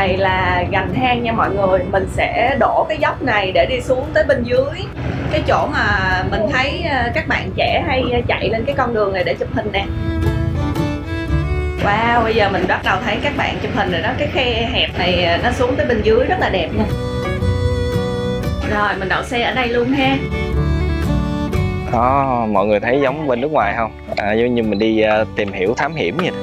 này là gành hang nha mọi người. Mình sẽ đổ cái dốc này để đi xuống tới bên dưới cái chỗ mà mình thấy các bạn trẻ hay chạy lên cái con đường này để chụp hình nè. Wow, bây giờ mình bắt đầu thấy các bạn chụp hình rồi đó. Cái khe hẹp này nó xuống tới bên dưới rất là đẹp nha. Rồi mình đậu xe ở đây luôn ha. Đó, mọi người thấy giống bên nước ngoài không? Giống như mình đi tìm hiểu thám hiểm vậy đó.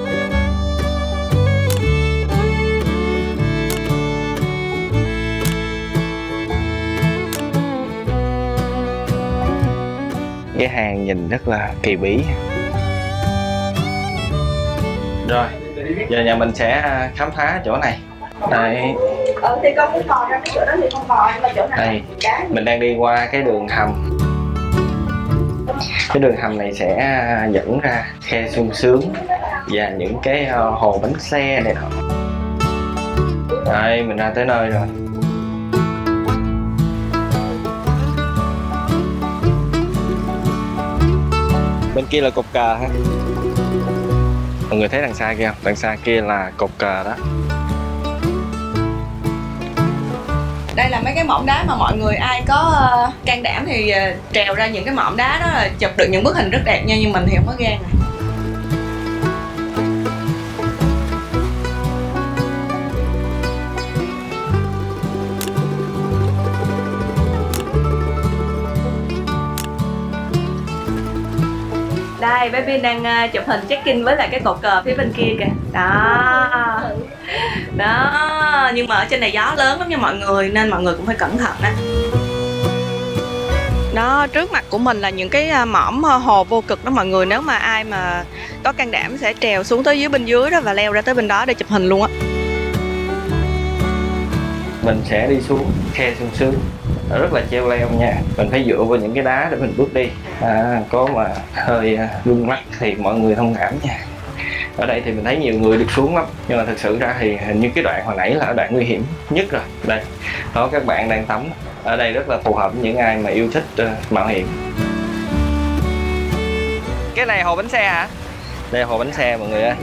Cái hang nhìn rất là kỳ bí. Rồi, giờ nhà mình sẽ khám phá chỗ này. Đây. Thì con muốn bò ra cái chỗ đó thì con bò, nhưng mà chỗ này đây, mình đang đi qua cái đường hầm. Cái đường hầm này sẽ dẫn ra khe sung sướng và những cái hồ bánh xe này nọ. Đây, mình ra tới nơi rồi. Bên kia là cột cờ ha. Mọi người thấy đằng xa kia không? Đằng xa kia là cột cờ đó. Đây là mấy cái mỏm đá mà mọi người ai có can đảm thì trèo ra những cái mỏm đá đó là chụp được những bức hình rất đẹp nha, nhưng mình thì không có gan này. Đây, bé Bin đang chụp hình check-in với lại cái cột cờ phía bên kia kìa. Đó. Đó, nhưng mà ở trên này gió lớn lắm nha mọi người, nên mọi người cũng phải cẩn thận á. Đó, trước mặt của mình là những cái mỏm hồ vô cực đó mọi người. Nếu mà ai mà có can đảm sẽ trèo xuống tới dưới bên dưới đó và leo ra tới bên đó để chụp hình luôn á. Mình sẽ đi xuống khe sung sướng, rất là treo leo nha. Mình phải dựa vào những cái đá để mình bước đi. Có mà hơi rung lắc thì mọi người thông cảm nha. Ở đây thì mình thấy nhiều người được xuống lắm, nhưng mà thực sự ra thì hình như cái đoạn hồi nãy là đoạn nguy hiểm nhất rồi. Đây, đó các bạn đang tắm. Ở đây rất là phù hợp với những ai mà yêu thích mạo hiểm. Cái này hồ bánh xe hả? Đây là hồ bánh xe mọi người ơi.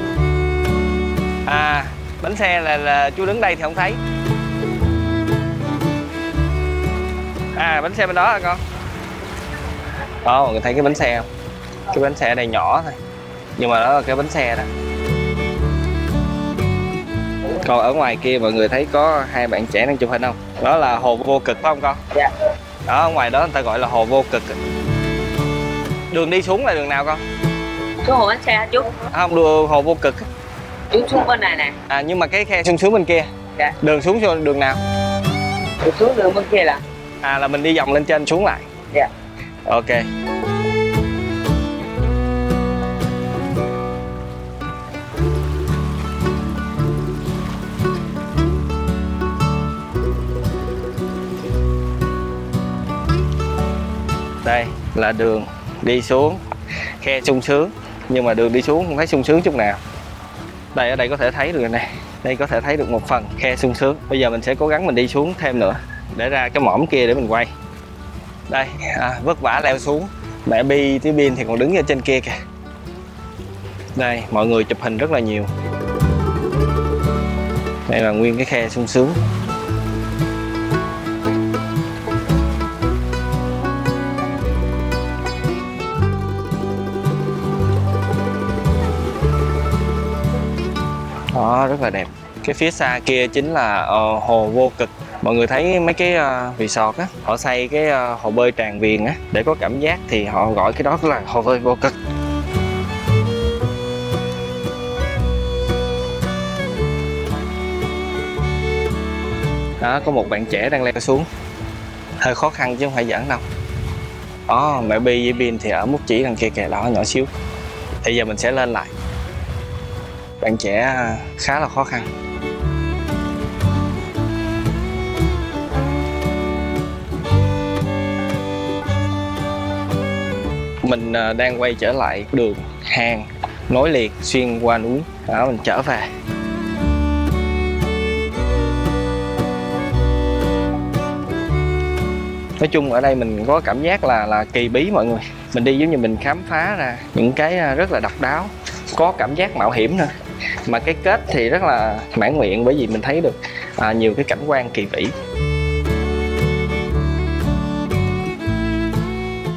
Bánh xe là chú đứng đây thì không thấy. Bánh xe bên đó hả con? Đó, mọi người thấy cái bánh xe không? Cái bánh xe ở đây nhỏ thôi, nhưng mà đó là cái bánh xe đó. Còn ở ngoài kia mọi người thấy có hai bạn trẻ đang chụp hình không? Đó là hồ vô cực phải không con? Dạ. Đó, ở ngoài đó người ta gọi là hồ vô cực. Đường đi xuống là đường nào con? Xuống hồ bánh xe chú. Không, đường hồ vô cực. Chú xuống bên này nè. Nhưng mà cái khe xuống bên kia. Dạ. Đường xuống đường nào? Xuống đường bên kia là. Là mình đi vòng lên trên xuống lại. Dạ. Ok. Đây là đường đi xuống khe sung sướng, nhưng mà đường đi xuống không thấy sung sướng chút nào. Đây, ở đây có thể thấy được này. Đây có thể thấy được một phần khe sung sướng. Bây giờ mình sẽ cố gắng mình đi xuống thêm nữa để ra cái mỏm kia để mình quay. Đây, vất vả leo xuống. Mẹ Bi với Bin thì còn đứng ở trên kia kìa. Đây, mọi người chụp hình rất là nhiều. Đây là nguyên cái khe sung sướng. Đó, rất là đẹp. Cái phía xa kia chính là hồ vô cực. Mọi người thấy mấy cái resort á, họ xây cái hồ bơi tràn viền á để có cảm giác thì họ gọi cái đó là hồ bơi vô cực. Đó, có một bạn trẻ đang leo xuống. Hơi khó khăn chứ không phải giỡn đâu. Đó, mẹ Bi với Bin thì ở mức chỉ đằng kia kìa, đó nhỏ xíu. Bây giờ mình sẽ lên lại. Bạn trẻ khá là khó khăn. Mình đang quay trở lại đường hang nối liền xuyên qua núi. Đó, mình trở về. Nói chung ở đây mình có cảm giác là kỳ bí mọi người. Mình đi giống như mình khám phá ra những cái rất là độc đáo, có cảm giác mạo hiểm nữa. Mà cái kết thì rất là mãn nguyện, bởi vì mình thấy được nhiều cái cảnh quan kỳ vĩ.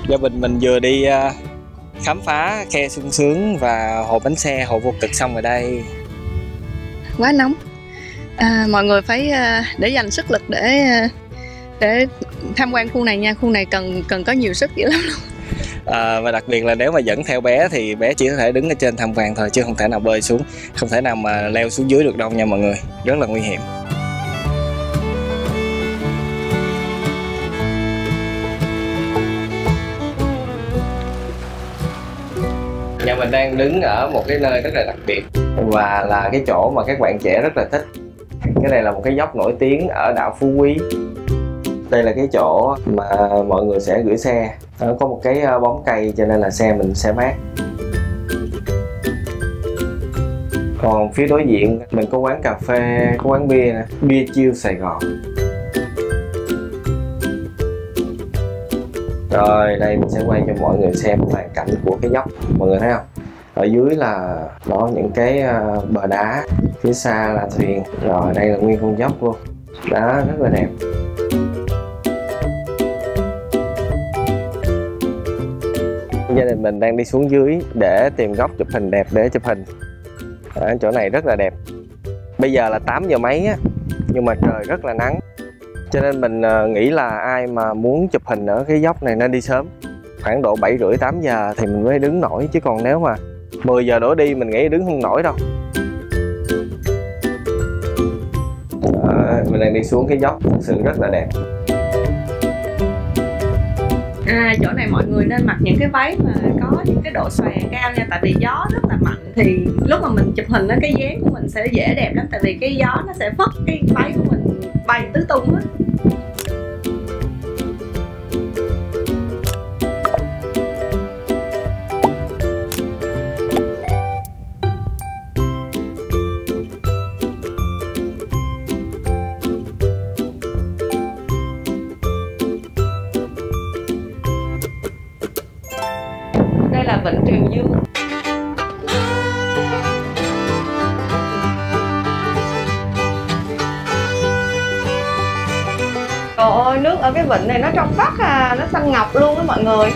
Gia Bình mình vừa đi khám phá khe sung sướng và hồ bánh xe, hồ vô cực xong rồi đây. Quá nóng. Mọi người phải để dành sức lực để tham quan khu này nha. Khu này cần có nhiều sức dữ lắm luôn. Và đặc biệt là nếu mà dẫn theo bé thì bé chỉ có thể đứng ở trên tham quan thôi, chứ không thể nào bơi xuống, không thể nào mà leo xuống dưới được đâu nha mọi người, rất là nguy hiểm. Nhà mình đang đứng ở một cái nơi rất là đặc biệt và là cái chỗ mà các bạn trẻ rất là thích. Cái này là một cái dốc nổi tiếng ở đảo Phú Quý. Đây là cái chỗ mà mọi người sẽ gửi xe. Có một cái bóng cây cho nên là xe mình sẽ mát. Còn phía đối diện mình có quán cà phê, có quán bia nè, Bia Chiêu Sài Gòn. Rồi đây mình sẽ quay cho mọi người xem hoàn cảnh của cái dốc. Mọi người thấy không? Ở dưới là đó những cái bờ đá, phía xa là thuyền. Rồi đây là nguyên con dốc luôn. Đó, rất là đẹp. Gia đình mình đang đi xuống dưới để tìm góc chụp hình đẹp để chụp hình. Chỗ này rất là đẹp. Bây giờ là 8 giờ mấy á, nhưng mà trời rất là nắng. Cho nên mình nghĩ là ai mà muốn chụp hình ở cái dốc này nên đi sớm. Khoảng độ 7 rưỡi 8 giờ thì mình mới đứng nổi, chứ còn nếu mà 10 giờ đổ đi mình nghĩ đứng không nổi đâu. Mình đang đi xuống cái dốc, thực sự rất là đẹp. Chỗ này mọi người nên mặc những cái váy mà có những cái độ xòe cao nha, tại vì gió rất là mạnh, thì lúc mà mình chụp hình á cái dáng của mình sẽ dễ đẹp lắm, tại vì cái gió nó sẽ phất cái váy của mình bay tứ tung á. Đây là Vịnh Triều Dương. Trời ơi, nước ở cái vịnh này nó trong vắt nó xanh ngọc luôn đó mọi người.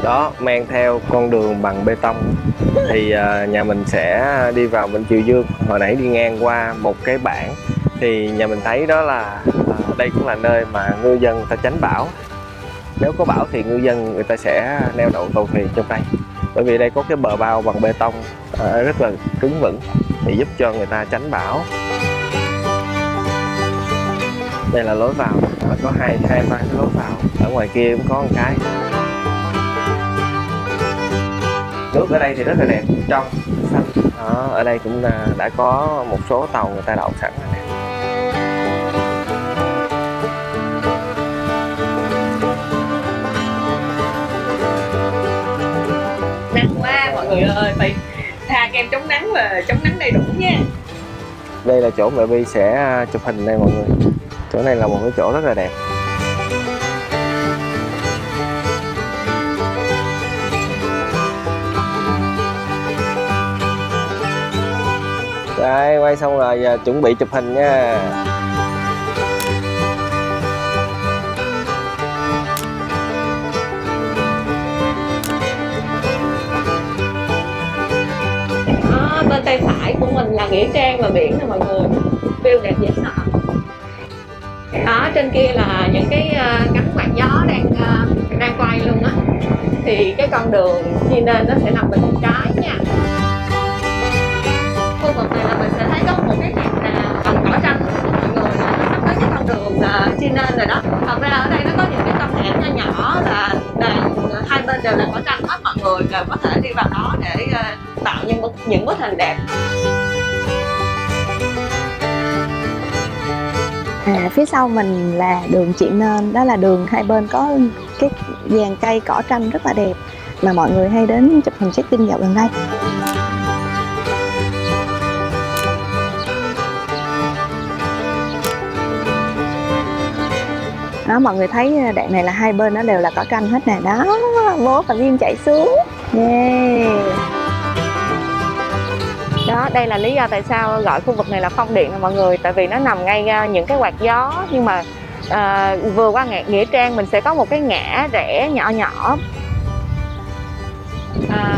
Đó, men theo con đường bằng bê tông thì nhà mình sẽ đi vào Vịnh Triều Dương. Hồi nãy đi ngang qua một cái bảng thì nhà mình thấy đó là đây cũng là nơi mà ngư dân người ta tránh bão. Nếu có bão thì ngư dân người ta sẽ neo đậu tàu thuyền trong đây, bởi vì đây có cái bờ bao bằng bê tông rất là cứng vững thì giúp cho người ta tránh bão. Đây là lối vào, có hai ba cái lối vào, ở ngoài kia cũng có một cái. Nước ở đây thì rất là đẹp, trong xanh. Đó, ở đây cũng đã có một số tàu người ta đậu sẵn rồi nè. Nắng quá mọi người ơi, phải tha kem chống nắng và chống nắng đầy đủ nha. Đây là chỗ mẹ Vi sẽ chụp hình đây mọi người. Chỗ này là một cái chỗ rất là đẹp. Đây, quay xong rồi, giờ chuẩn bị chụp hình nha. Bên tay phải của mình là Nghĩa Trang và biển nè mọi người. View đẹp dễ sợ. Đó, trên kia là những cái cánh quạt gió đang quay luôn á. Thì cái con đường đi nên nó sẽ nằm bên trái nha. Khu vực này là mình sẽ thấy có một cái hạt bằng cỏ tranh mọi người, sắp tới cái con đường chi nên rồi đó. Thật ra ở đây nó có những cái con hẻm nhỏ nhỏ là hai bên đều là cỏ tranh hết mọi người, đều có thể đi vào đó để tạo những bức hình đẹp. Phía sau mình là đường Chị Nên, đó là đường hai bên có cái dàn cây cỏ tranh rất là đẹp mà mọi người hay đến chụp hình check-in dạo gần đây. Đó, mọi người thấy đoạn này là hai bên nó đều là cỏ tranh hết nè. Đó, bố và Viên chạy xuống. Yeah. Đó, đây là lý do tại sao gọi khu vực này là Phong Điện nè mọi người. Tại vì nó nằm ngay những cái quạt gió. Nhưng mà vừa qua Nghĩa Trang mình sẽ có một cái ngã rẽ nhỏ nhỏ.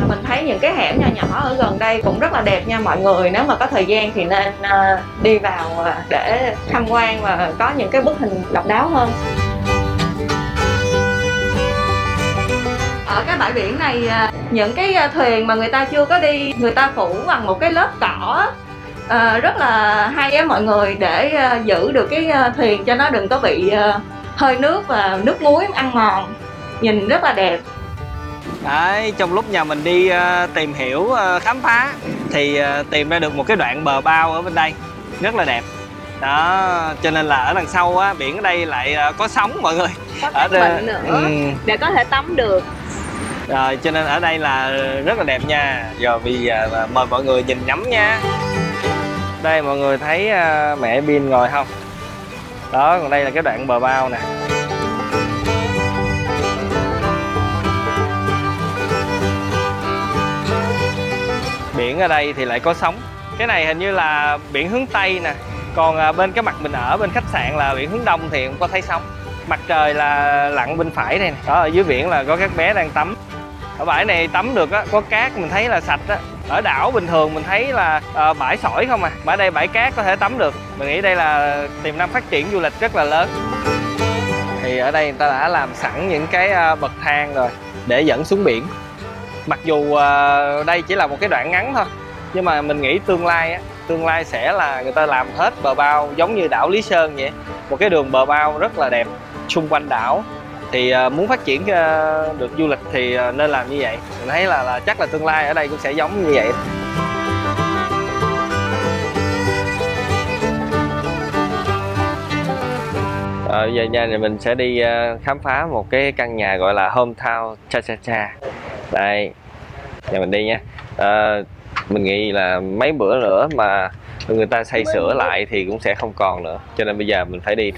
Mình thấy những cái hẻm nhỏ nhỏ ở gần đây cũng rất là đẹp nha mọi người. Nếu mà có thời gian thì nên đi vào để tham quan và có những cái bức hình độc đáo hơn. Ở cái bãi biển này, những cái thuyền mà người ta chưa có đi, người ta phủ bằng một cái lớp cỏ rất là hay á mọi người, để giữ được cái thuyền cho nó đừng có bị hơi nước và nước muối ăn mòn. Nhìn rất là đẹp. Đấy, trong lúc nhà mình đi tìm hiểu, khám phá thì tìm ra được một cái đoạn bờ bao ở bên đây rất là đẹp. Đó, cho nên là ở đằng sau á, biển ở đây lại có sóng mọi người. Có ở cái vịnh nữa để có thể tắm được. Rồi, cho nên ở đây là rất là đẹp nha. Rồi bây giờ mời mọi người nhìn ngắm nha. Đây mọi người thấy mẹ Bin ngồi không? Đó, còn đây là cái đoạn bờ bao nè. Biển ở đây thì lại có sóng. Cái này hình như là biển hướng Tây nè. Còn bên cái mặt mình ở bên khách sạn là biển hướng Đông thì không có thấy sóng. Mặt trời là lặn bên phải đây nè. Đó, ở dưới biển là có các bé đang tắm. Ở bãi này tắm được á, có cát mình thấy là sạch á. Ở đảo bình thường mình thấy là bãi sỏi không à. Ở đây bãi cát có thể tắm được. Mình nghĩ đây là tiềm năng phát triển du lịch rất là lớn. Thì ở đây người ta đã làm sẵn những cái bậc thang rồi để dẫn xuống biển. Mặc dù đây chỉ là một cái đoạn ngắn thôi, nhưng mà mình nghĩ tương lai sẽ là người ta làm hết bờ bao giống như đảo Lý Sơn vậy. Một cái đường bờ bao rất là đẹp xung quanh đảo. Thì muốn phát triển được du lịch thì nên làm như vậy. Mình thấy là chắc là tương lai ở đây cũng sẽ giống như vậy. Bây giờ nha, thì mình sẽ đi khám phá một cái căn nhà gọi là Hometown Cha Cha Cha. Đây, nhà mình đi nha. Mình nghĩ là mấy bữa nữa mà người ta xây sửa lại thì cũng sẽ không còn nữa. Cho nên bây giờ mình phải đi.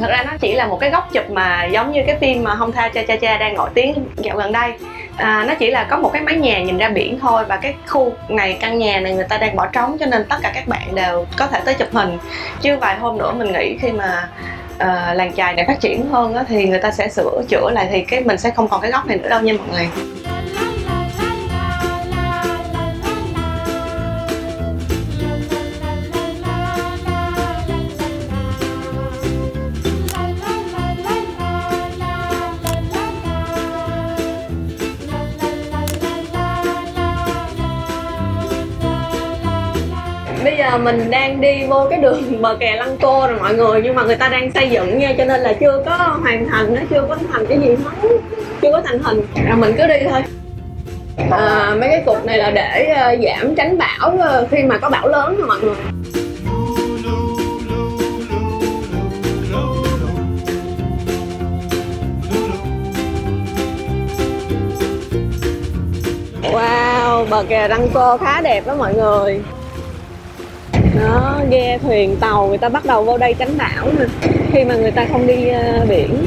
Thật ra nó chỉ là một cái góc chụp mà giống như cái phim mà Hometown Cha Cha Cha đang nổi tiếng dạo gần đây. Nó chỉ là có một cái mái nhà nhìn ra biển thôi. Và cái khu này, căn nhà này người ta đang bỏ trống, cho nên tất cả các bạn đều có thể tới chụp hình. Chứ vài hôm nữa mình nghĩ khi mà làng chài này phát triển hơn á, thì người ta sẽ sửa chữa lại thì mình sẽ không còn cái góc này nữa đâu nha mọi người. Bây giờ mình đang đi vô cái đường bờ kè Lăng Cô rồi mọi người, nhưng mà người ta đang xây dựng nha, cho nên là chưa có hoàn thành, nó chưa có thành cái gì hết, chưa có thành hình. Rồi mình cứ đi thôi. Mấy cái cục này là để giảm tránh bão khi mà có bão lớn nha mọi người. Wow, bờ kè Lăng Cô khá đẹp đó mọi người. Đó, ghe thuyền tàu người ta bắt đầu vô đây tránh bão nè, khi mà người ta không đi biển.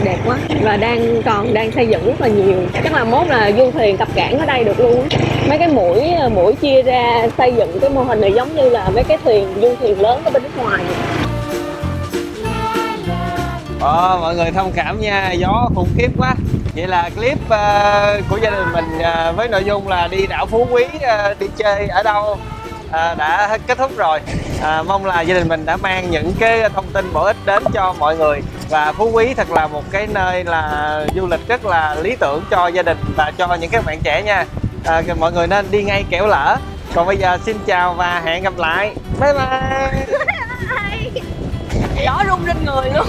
Đẹp quá. Và còn đang xây dựng rất là nhiều. Chắc là mốt là du thuyền cập cảng ở đây được luôn. Mấy cái mũi chia ra xây dựng cái mô hình này giống như là mấy cái du thuyền lớn ở bên nước ngoài. Mọi người thông cảm nha, gió khủng khiếp quá. Vậy là clip của gia đình mình với nội dung là đi đảo Phú Quý, đi chơi ở đâu đã kết thúc rồi. Mong là gia đình mình đã mang những cái thông tin bổ ích đến cho mọi người. Và Phú Quý thật là một cái nơi là du lịch rất là lý tưởng cho gia đình và cho những các bạn trẻ nha. Mọi người nên đi ngay kẻo lỡ. Còn bây giờ xin chào và hẹn gặp lại. Bye bye. Gió rung lên người luôn.